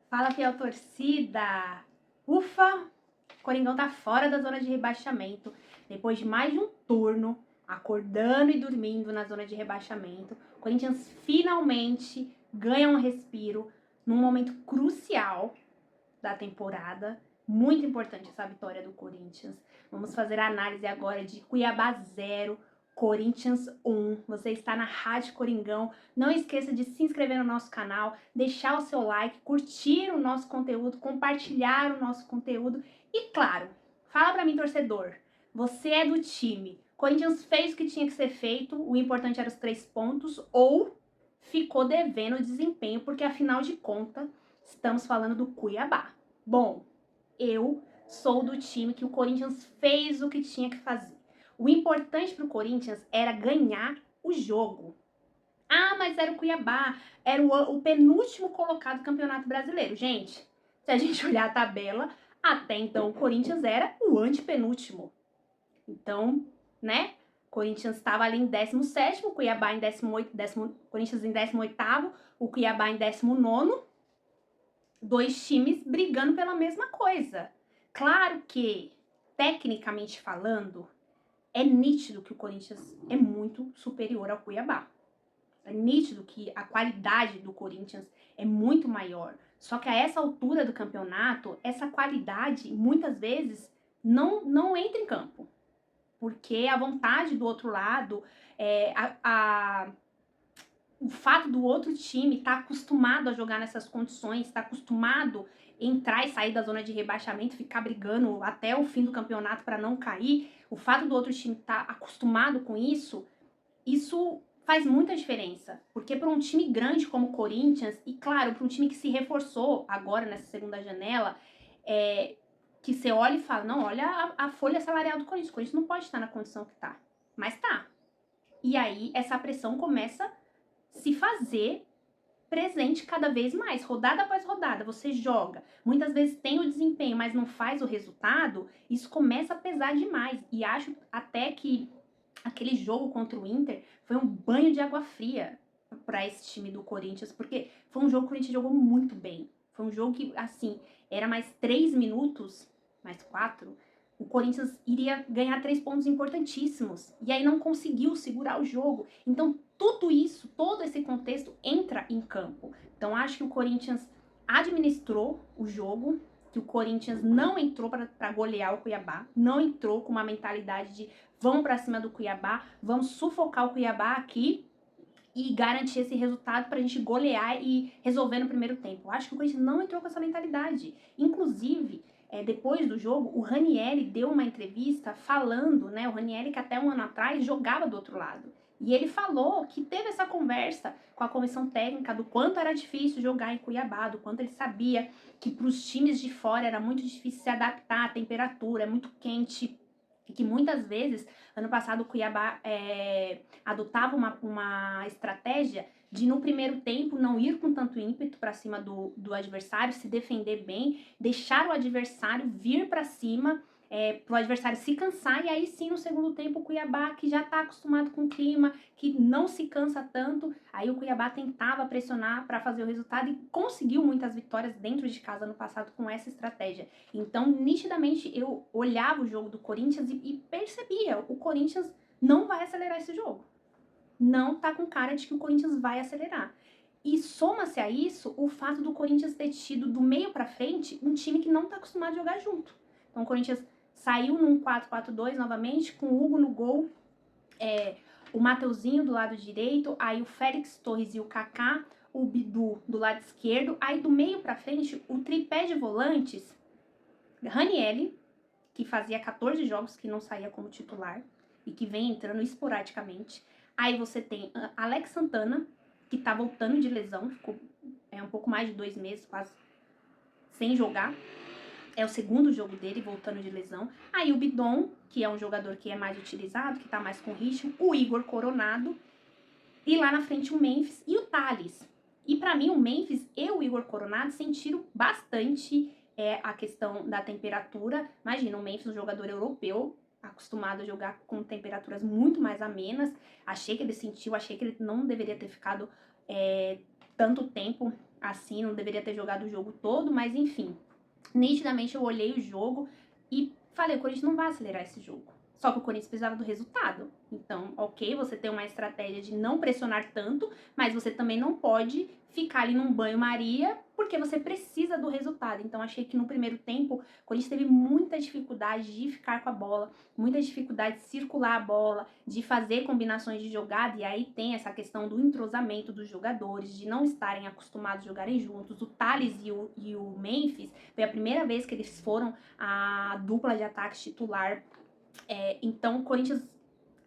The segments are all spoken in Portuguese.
Fala, fiel torcida! Ufa! Coringão tá fora da zona de rebaixamento. Depois de mais de um turno, acordando e dormindo na zona de rebaixamento, o Corinthians finalmente ganha um respiro num momento crucial da temporada. Muito importante essa vitória do Corinthians. Vamos fazer a análise agora de Cuiabá 0, Corinthians 1. Você está na Rádio Coringão. Não esqueça de se inscrever no nosso canal, deixar o seu like, curtir o nosso conteúdo, compartilhar o nosso conteúdo. E claro, fala pra mim, torcedor, você é do time. Corinthians fez o que tinha que ser feito, o importante era os 3 pontos, ou ficou devendo o desempenho, porque afinal de contas, estamos falando do Cuiabá. Bom, eu sou do time que o Corinthians fez o que tinha que fazer. O importante para o Corinthians era ganhar o jogo. Ah, mas era o Cuiabá, era o penúltimo colocado do Campeonato Brasileiro. Gente, se a gente olhar a tabela, até então o Corinthians era o antepenúltimo. Então, né? Corinthians estava ali em 17º, o Cuiabá em 18º, Corinthians em 18º, o Cuiabá em 19º. Dois times brigando pela mesma coisa. Claro que, tecnicamente falando, é nítido que o Corinthians é muito superior ao Cuiabá. É nítido que a qualidade do Corinthians é muito maior. Só que a essa altura do campeonato, essa qualidade muitas vezes não entra em campo. Porque a vontade do outro lado, o fato do outro time estar acostumado a jogar nessas condições, estar acostumado a entrar e sair da zona de rebaixamento, ficar brigando até o fim do campeonato para não cair, o fato do outro time estar acostumado com isso faz muita diferença. Porque para um time grande como o Corinthians, e claro, para um time que se reforçou agora nessa segunda janela, que você olha e fala, não, olha a folha salarial do Corinthians, o Corinthians não pode estar na condição que está, mas tá. E aí essa pressão começa se fazer presente cada vez mais, rodada após rodada, você joga, muitas vezes tem o desempenho, mas não faz o resultado, isso começa a pesar demais, e acho até que aquele jogo contra o Inter foi um banho de água fria para esse time do Corinthians, porque foi um jogo que o Corinthians jogou muito bem, foi um jogo que, assim, era mais 3 minutos, mais 4, o Corinthians iria ganhar 3 pontos importantíssimos, e aí não conseguiu segurar o jogo, então tudo isso, todo esse contexto entra em campo. Então acho que o Corinthians administrou o jogo, que o Corinthians não entrou para golear o Cuiabá, não entrou com uma mentalidade de vamos para cima do Cuiabá, vamos sufocar o Cuiabá aqui e garantir esse resultado para a gente golear e resolver no primeiro tempo. Acho que o Corinthians não entrou com essa mentalidade. Inclusive, depois do jogo, o Ranieri deu uma entrevista falando, né? O Ranieri que até um ano atrás jogava do outro lado. E ele falou que teve essa conversa com a comissão técnica do quanto era difícil jogar em Cuiabá, do quanto ele sabia que para os times de fora era muito difícil se adaptar à temperatura, é muito quente, e que muitas vezes, ano passado, o Cuiabá adotava uma estratégia de no primeiro tempo não ir com tanto ímpeto para cima do adversário, se defender bem, deixar o adversário vir para cima, para o adversário se cansar, e aí sim no segundo tempo o Cuiabá, que já está acostumado com o clima, que não se cansa tanto, aí o Cuiabá tentava pressionar para fazer o resultado e conseguiu muitas vitórias dentro de casa no passado com essa estratégia. Então, nitidamente, eu olhava o jogo do Corinthians e percebia, o Corinthians não vai acelerar esse jogo. Não tá com cara de que o Corinthians vai acelerar. E soma-se a isso o fato do Corinthians ter tido do meio para frente um time que não tá acostumado a jogar junto. Então o Corinthians saiu num 4-4-2 novamente, com o Hugo no gol, o Mateuzinho do lado direito, aí o Félix Torres e o Kaká, o Bidu do lado esquerdo, aí do meio para frente o tripé de volantes, Ranieri, que fazia 14 jogos que não saía como titular e que vem entrando esporadicamente. Aí você tem Alex Santana, que tá voltando de lesão, ficou um pouco mais de 2 meses quase sem jogar. É o segundo jogo dele voltando de lesão. Aí o Bidon, que é um jogador que é mais utilizado, que tá mais com ritmo. O Igor Coronado. E lá na frente o Memphis e o Thales. E para mim o Memphis e o Igor Coronado sentiram bastante a questão da temperatura. Imagina, o Memphis, um jogador europeu, acostumado a jogar com temperaturas muito mais amenas. Achei que ele sentiu, achei que ele não deveria ter ficado tanto tempo assim, não deveria ter jogado o jogo todo, mas enfim. Nitidamente eu olhei o jogo e falei, o Corinthians não vai acelerar esse jogo. Só que o Corinthians precisava do resultado. Então, ok, você tem uma estratégia de não pressionar tanto, mas você também não pode ficar ali num banho-maria, porque você precisa do resultado. Então, achei que no primeiro tempo, o Corinthians teve muita dificuldade de ficar com a bola, muita dificuldade de circular a bola, de fazer combinações de jogada, e aí tem essa questão do entrosamento dos jogadores, de não estarem acostumados a jogarem juntos. O Thales e o Memphis, foi a primeira vez que eles foram a dupla de ataque titular. Então, o Corinthians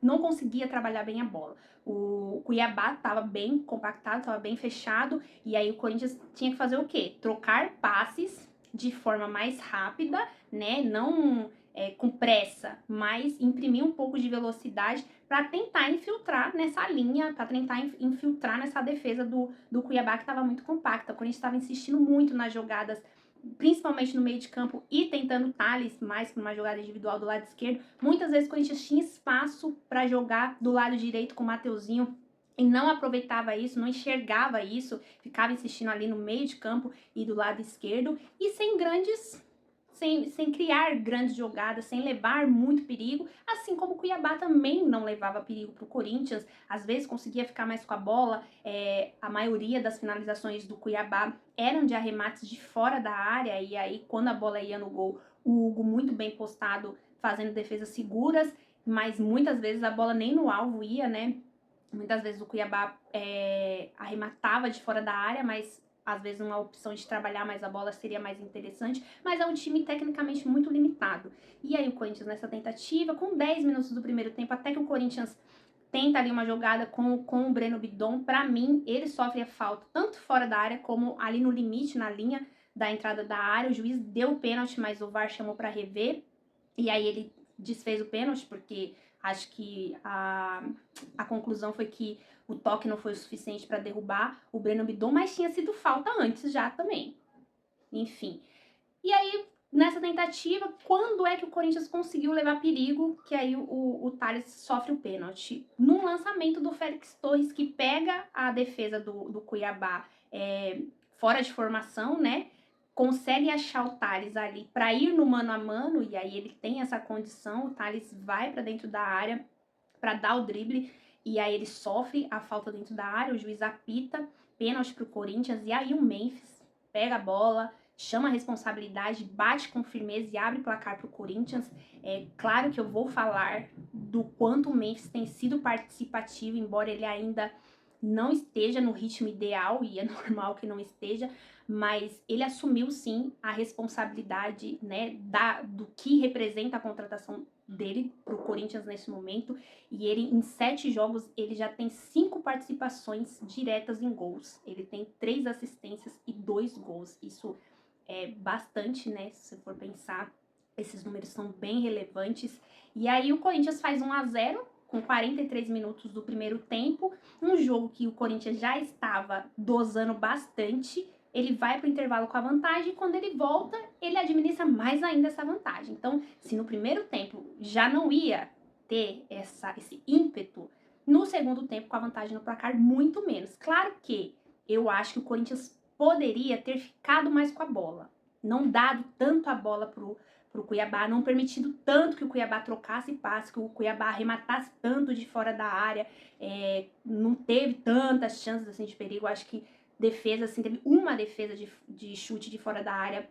não conseguia trabalhar bem a bola. O Cuiabá estava bem compactado, estava bem fechado, e aí o Corinthians tinha que fazer o quê? Trocar passes de forma mais rápida, né? Não com pressa, mas imprimir um pouco de velocidade para tentar infiltrar nessa linha, para tentar infiltrar nessa defesa do Cuiabá, que estava muito compacta. O Corinthians estava insistindo muito nas jogadas, principalmente no meio de campo, e tentando Thales mais para uma jogada individual do lado esquerdo. Muitas vezes o Corinthians tinha espaço para jogar do lado direito com o Mateuzinho e não aproveitava isso, não enxergava isso, ficava insistindo ali no meio de campo e do lado esquerdo, e sem criar grandes jogadas, sem levar muito perigo, assim como o Cuiabá também não levava perigo para o Corinthians, às vezes conseguia ficar mais com a bola. A maioria das finalizações do Cuiabá eram de arremates de fora da área, e aí quando a bola ia no gol, o Hugo muito bem postado, fazendo defesas seguras, mas muitas vezes a bola nem no alvo ia, né? Muitas vezes o Cuiabá arrematava de fora da área, mas às vezes uma opção de trabalhar mais a bola seria mais interessante, mas é um time tecnicamente muito limitado. E aí o Corinthians nessa tentativa, com 10 minutos do primeiro tempo, até que o Corinthians tenta ali uma jogada com o Breno Bidon, para mim ele sofre a falta tanto fora da área como ali no limite, na linha da entrada da área. O juiz deu o pênalti, mas o VAR chamou para rever, e aí ele desfez o pênalti, porque acho que a conclusão foi que o toque não foi o suficiente para derrubar o Breno Bidon, mas tinha sido falta antes já também. Enfim. E aí, nessa tentativa, quando é que o Corinthians conseguiu levar perigo? Que aí o Thales sofre o pênalti. Num lançamento do Félix Torres, que pega a defesa do Cuiabá fora de formação, né? Consegue achar o Thales ali para ir no mano a mano, e aí ele tem essa condição. O Thales vai para dentro da área para dar o drible, e aí ele sofre a falta dentro da área, o juiz apita, pênalti pro Corinthians, e aí o Memphis pega a bola, chama a responsabilidade, bate com firmeza e abre o placar pro Corinthians. É claro que eu vou falar do quanto o Memphis tem sido participativo, embora ele ainda não esteja no ritmo ideal, e é normal que não esteja, mas ele assumiu sim a responsabilidade, né, do que representa a contratação dele para o Corinthians nesse momento, e ele em 7 jogos ele já tem 5 participações diretas em gols, ele tem 3 assistências e 2 gols, isso é bastante, né, se você for pensar, esses números são bem relevantes. E aí o Corinthians faz 1-0 com 43 minutos do primeiro tempo, um jogo que o Corinthians já estava dosando bastante. Ele vai para o intervalo com a vantagem, e quando ele volta, ele administra mais ainda essa vantagem. Então, se no primeiro tempo já não ia ter esse ímpeto, no segundo tempo, com a vantagem no placar, muito menos. Claro que eu acho que o Corinthians poderia ter ficado mais com a bola, não dado tanto a bola pro Cuiabá, não permitindo tanto que o Cuiabá trocasse passe, que o Cuiabá arrematasse tanto de fora da área, não teve tantas chances assim de perigo. Acho que defesa, assim, teve uma defesa de chute de fora da área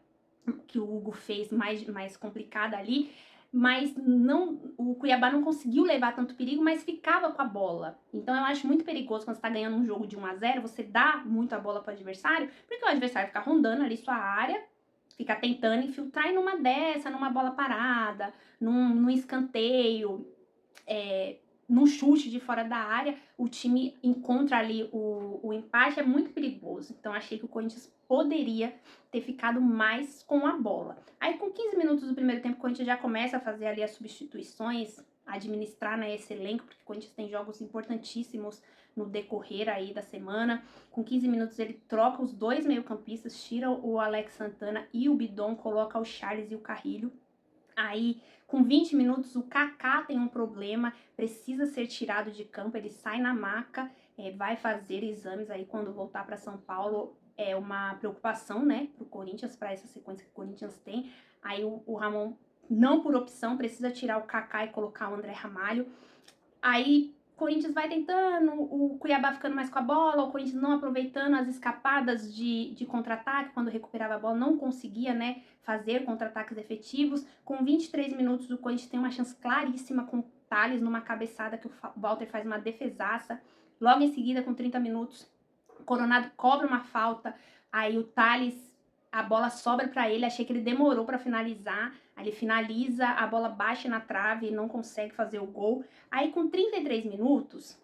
que o Hugo fez mais complicada ali, mas o Cuiabá não conseguiu levar tanto perigo, mas ficava com a bola. Então eu acho muito perigoso quando você tá ganhando um jogo de 1-0, você dá muito a bola pro adversário, porque o adversário fica rondando ali sua área, fica tentando infiltrar, e numa bola parada, num escanteio, num chute de fora da área, o time encontra ali o empate, é muito perigoso. Então achei que o Corinthians poderia ter ficado mais com a bola. Aí com 15 minutos do primeiro tempo, o Corinthians já começa a fazer ali as substituições, administrar, né, esse elenco, porque o Corinthians tem jogos importantíssimos no decorrer aí da semana. Com 15 minutos ele troca os 2 meio-campistas, tira o Alex Santana e o Bidon, coloca o Charles e o Carrilho. Aí, com 20 minutos, o Kaká tem um problema, precisa ser tirado de campo, ele sai na maca, vai fazer exames aí quando voltar para São Paulo. é uma preocupação, né, pro Corinthians, para essa sequência que o Corinthians tem. Aí o Ramon, não por opção, precisa tirar o Kaká e colocar o André Ramalho. Aí o Corinthians vai tentando, o Cuiabá ficando mais com a bola, o Corinthians não aproveitando as escapadas de contra-ataque, quando recuperava a bola, não conseguia, né, fazer contra-ataques efetivos. Com 23 minutos, o Corinthians tem uma chance claríssima com o Thales numa cabeçada que o Walter faz uma defesaça. Logo em seguida, com 30 minutos, o Coronado cobra uma falta, aí o Thales, a bola sobra para ele, achei que ele demorou para finalizar, aí ele finaliza, a bola bate na trave, ele não consegue fazer o gol. Aí com 33 minutos,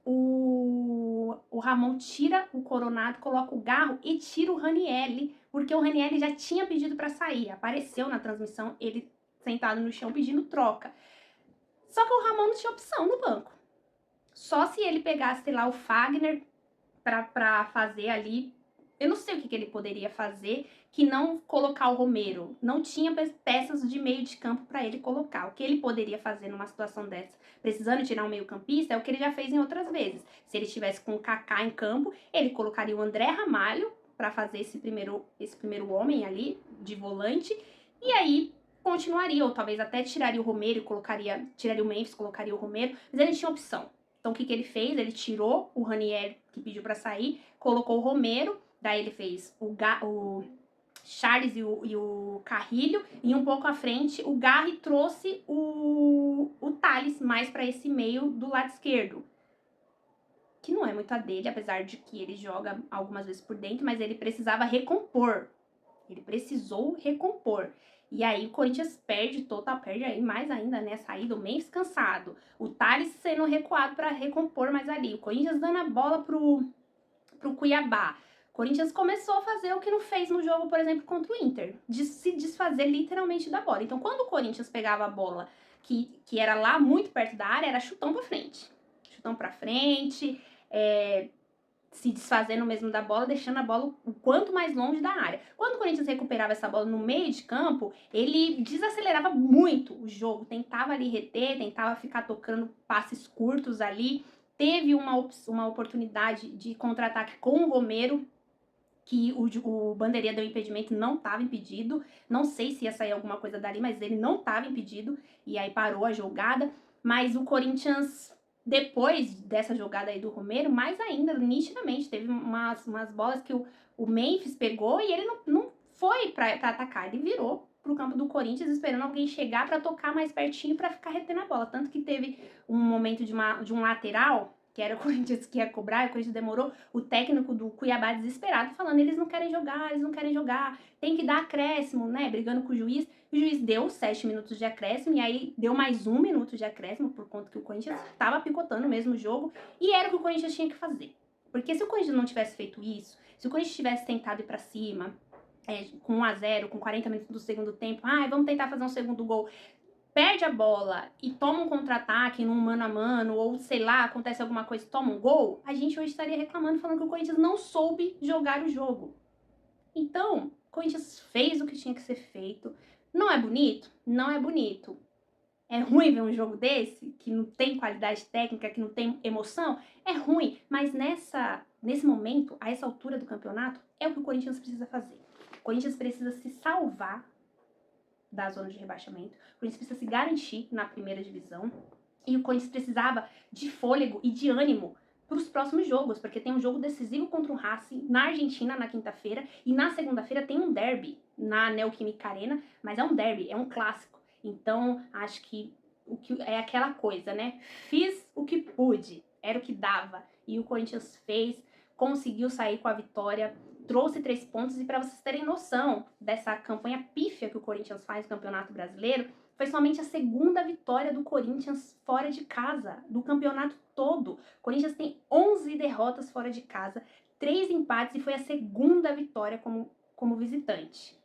o Ramon tira o Coronado, coloca o Garro e tira o Ranielli, porque o Ranielli já tinha pedido para sair, apareceu na transmissão ele sentado no chão pedindo troca. Só que o Ramon não tinha opção no banco. Só se ele pegasse lá o Fagner para fazer ali, eu não sei o que ele poderia fazer, que não colocar o Romero. Não tinha peças de meio de campo para ele colocar. O que ele poderia fazer numa situação dessa, precisando tirar um meio campista, é o que ele já fez em outras vezes. Se ele estivesse com o Kaká em campo, ele colocaria o André Ramalho para fazer esse primeiro homem ali, de volante, e aí continuaria, ou talvez até tiraria o Romero e tiraria o Memphis, colocaria o Romero, mas ele tinha opção. Então, o que ele fez? Ele tirou o Ranieri, que pediu para sair, colocou o Romero, daí ele fez o Charles e o Carrilho, e um pouco à frente o Garri trouxe o Thales mais para esse meio do lado esquerdo, que não é muito a dele, apesar de que ele joga algumas vezes por dentro, mas ele precisava recompor. Ele precisou recompor. E aí o Corinthians perde aí mais ainda, né? Saída, o Memphis cansado. O Thales sendo recuado para recompor mais ali. O Corinthians dando a bola pro Cuiabá. O Corinthians começou a fazer o que não fez no jogo, por exemplo, contra o Inter. De se desfazer literalmente da bola. Então, quando o Corinthians pegava a bola que era lá muito perto da área, era chutão pra frente. Chutão pra frente, se desfazendo mesmo da bola, deixando a bola o quanto mais longe da área. Quando o Corinthians recuperava essa bola no meio de campo, ele desacelerava muito o jogo, tentava ali reter, tentava ficar tocando passes curtos ali. Teve uma oportunidade de contra-ataque com o Romero, que o Bandeirinha deu impedimento, não estava impedido. Não sei se ia sair alguma coisa dali, mas ele não estava impedido, e aí parou a jogada. Mas o Corinthians, depois dessa jogada aí do Romero, mais ainda, nitidamente, teve umas bolas que o Memphis pegou e ele não foi para atacar, ele virou pro campo do Corinthians esperando alguém chegar para tocar mais pertinho para ficar retendo a bola. Tanto que teve um momento de um lateral, que era o Corinthians que ia cobrar, e o Corinthians demorou, o técnico do Cuiabá desesperado, falando, eles não querem jogar, tem que dar acréscimo, né, brigando com o juiz. O juiz deu 7 minutos de acréscimo, e aí deu mais 1 minuto de acréscimo, por conta que o Corinthians estava picotando mesmo o jogo, e era o que o Corinthians tinha que fazer. Porque se o Corinthians não tivesse feito isso, se o Corinthians tivesse tentado ir pra cima, com 1-0, com 40 minutos do segundo tempo, vamos tentar fazer um segundo gol, perde a bola e toma um contra-ataque num mano a mano, ou sei lá, acontece alguma coisa e toma um gol, a gente hoje estaria reclamando, falando que o Corinthians não soube jogar o jogo. Então, o Corinthians fez o que tinha que ser feito. Não é bonito? Não é bonito. É ruim ver um jogo desse, que não tem qualidade técnica, que não tem emoção? É ruim, mas nesse momento, a essa altura do campeonato, é o que o Corinthians precisa fazer. O Corinthians precisa se salvar da zona de rebaixamento. O Corinthians precisa se garantir na primeira divisão. E o Corinthians precisava de fôlego e de ânimo para os próximos jogos, porque tem um jogo decisivo contra o Racing na Argentina na quinta-feira, e na segunda-feira tem um derby na Neoquímica Arena, mas é um derby, é um clássico. Então, acho que é aquela coisa, né? Fiz o que pude, era o que dava. E o Corinthians fez, conseguiu sair com a vitória, trouxe 3 pontos, e para vocês terem noção dessa campanha pífia que o Corinthians faz no Campeonato Brasileiro, foi somente a segunda vitória do Corinthians fora de casa, do campeonato todo. O Corinthians tem 11 derrotas fora de casa, 3 empates, e foi a segunda vitória como visitante.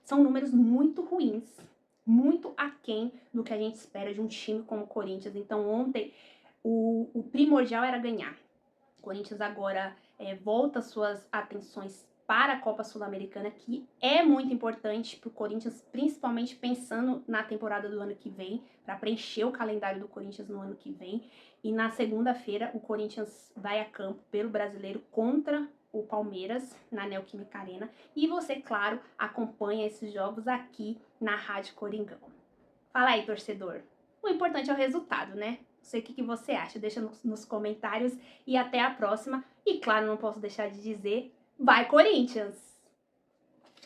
São números muito ruins, muito aquém do que a gente espera de um time como o Corinthians. Então ontem o primordial era ganhar. O Corinthians agora volta suas atenções para a Copa Sul-Americana, que é muito importante para o Corinthians, principalmente pensando na temporada do ano que vem, para preencher o calendário do Corinthians no ano que vem. E na segunda-feira o Corinthians vai a campo pelo Brasileiro contra o Palmeiras na Neoquímica Arena. E você, claro, acompanha esses jogos aqui na Rádio Coringão. Fala aí, torcedor. O importante é o resultado, né? Não sei o que você acha. Deixa nos comentários e até a próxima. E claro, não posso deixar de dizer, vai Corinthians!